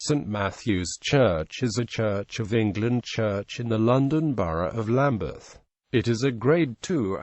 St Matthew's Church is a Church of England church in the London Borough of Lambeth. It is a Grade II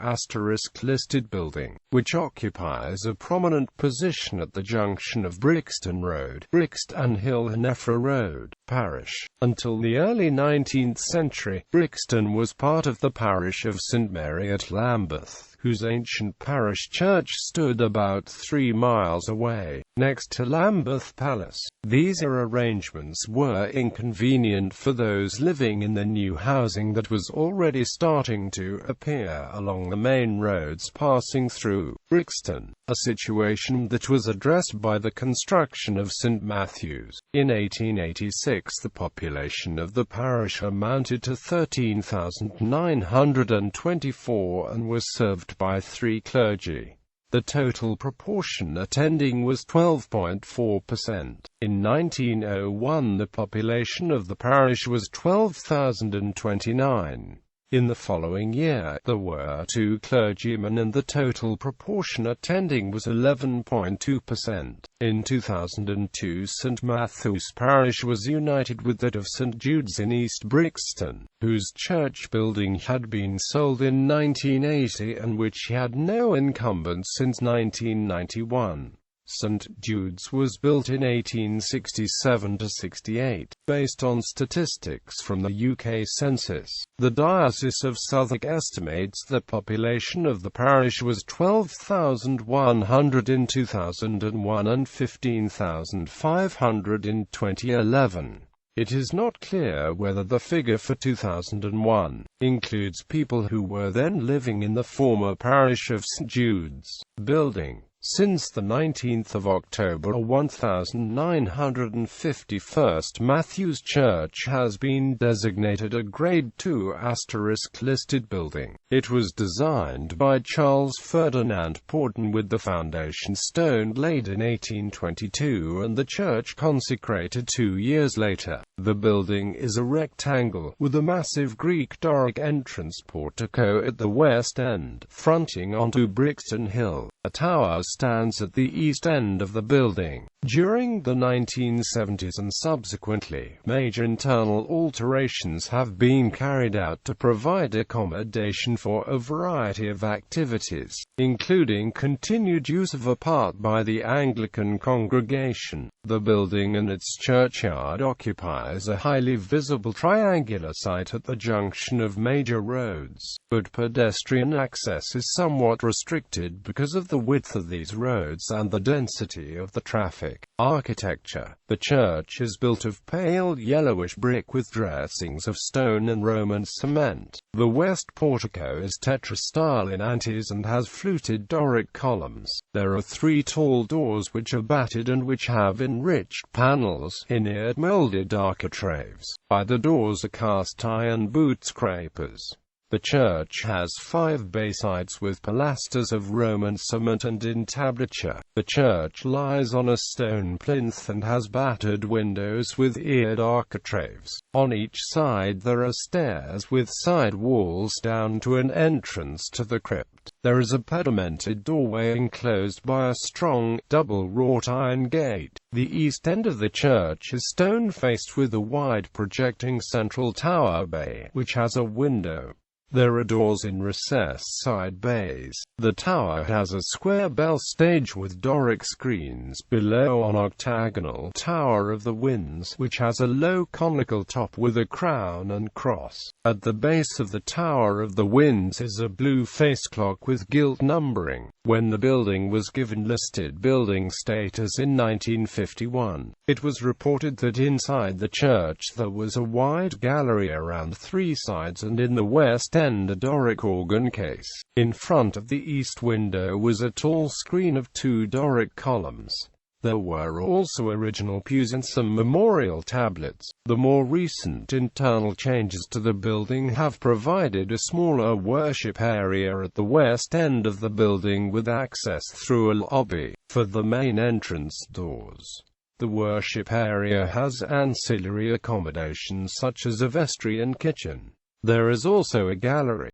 listed building, which occupies a prominent position at the junction of Brixton Road, Brixton Hill and Effra Road, parish. Until the early 19th century, Brixton was part of the parish of St Mary at Lambeth, whose ancient parish church stood about 3 miles away, next to Lambeth Palace. These arrangements were inconvenient for those living in the new housing that was already starting to appear along the main roads passing through Brixton, a situation that was addressed by the construction of St Matthew's. In 1886 the population of the parish amounted to 13,924 and was served by 3 clergy. The total proportion attending was 12.4%. In 1901 the population of the parish was 12,029. In the following year, there were 2 clergymen and the total proportion attending was 11.2%. In 2002 St Matthew's Parish was united with that of St Jude's in East Brixton, whose church building had been sold in 1980 and which had no incumbents since 1991. St Jude's was built in 1867–68, based on statistics from the UK census. The Diocese of Southwark estimates the population of the parish was 12,100 in 2001 and 15,500 in 2011. It is not clear whether the figure for 2001 includes people who were then living in the former parish of St Jude's building. Since the 19th of October 1951st Matthew's Church has been designated a Grade II listed building. It was designed by Charles Ferdinand Porton with the foundation stone laid in 1822 and the church consecrated 2 years later. The building is a rectangle, with a massive Greek Doric entrance portico at the west end, fronting onto Brixton Hill. A tower stands at the east end of the building. During the 1970s and subsequently, major internal alterations have been carried out to provide accommodation for a variety of activities, including continued use of a part by the Anglican congregation. The building and its churchyard occupies a highly visible triangular site at the junction of major roads, but pedestrian access is somewhat restricted because of the width of these roads and the density of the traffic. Architecture. The church is built of pale yellowish brick with dressings of stone and Roman cement. The west portico is tetrastyle in antis and has fluted Doric columns. There are 3 tall doors which are batted and which have enriched panels, in-eared molded architraves. By the doors are cast iron boot scrapers. The church has 5 baysides with pilasters of Roman cement and entablature. The church lies on a stone plinth and has battered windows with eared architraves. On each side there are stairs with side walls down to an entrance to the crypt. There is a pedimented doorway enclosed by a strong, double wrought iron gate. The east end of the church is stone-faced with a wide projecting central tower bay, which has a window. There are doors in recessed side bays. The tower has a square bell stage with Doric screens below an octagonal tower of the winds, which has a low conical top with a crown and cross. At the base of the Tower of the Winds is a blue face clock with gilt numbering. When the building was given listed building status in 1951, it was reported that inside the church there was a wide gallery around 3 sides and in the west end a Doric organ case. In front of the east window was a tall screen of 2 Doric columns. There were also original pews and some memorial tablets. The more recent internal changes to the building have provided a smaller worship area at the west end of the building with access through a lobby for the main entrance doors. The worship area has ancillary accommodations such as a vestry and kitchen. There is also a gallery.